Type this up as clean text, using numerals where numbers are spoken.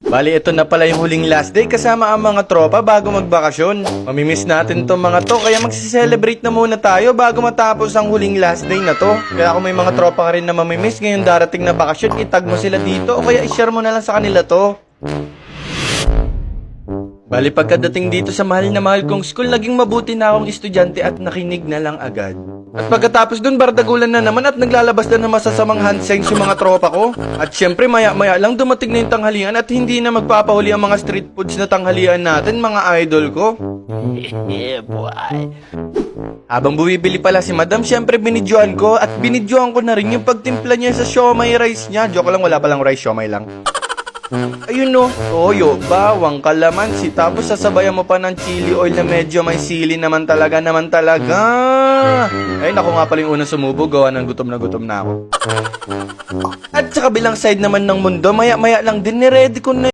Bali, ito na pala yung huling last day kasama ang mga tropa bago magbakasyon. Mamimiss natin tong mga to, kaya magsiselebrate na muna tayo bago matapos ang huling last day na to. Kaya kung may mga tropa ka rin na mamimiss ngayon darating na bakasyon, itag mo sila dito o kaya ishare mo na lang sa kanila to. Bali, pagkadating dito sa mahal na mahal kong school, naging mabuti na akong estudyante at nakinig na lang agad. At pagkatapos dun, bardagulan na naman at naglalabas na ng masasamang hand signs yung mga tropa ko. At syempre, maya-maya lang dumating na yung tanghalian at hindi na magpapahuli ang mga street foods na tanghalian natin, mga idol ko. Yeah, boy. Habang bumibili pala si madam, syempre binidyoan ko at binidyoan ko na rin yung pagtimpla niya sa siomay rice niya. Joke lang, wala palang rice, siomay lang. Ayun no, toyo, bawang, kalamansi, tapos sasabayan mo pa ng chili oil na medyo may sili naman talaga. Ay, naku nga pala yung unang sumubog, gawa ng gutom na ako. At sa kabilang side naman ng mundo, maya-maya lang din, niready ko na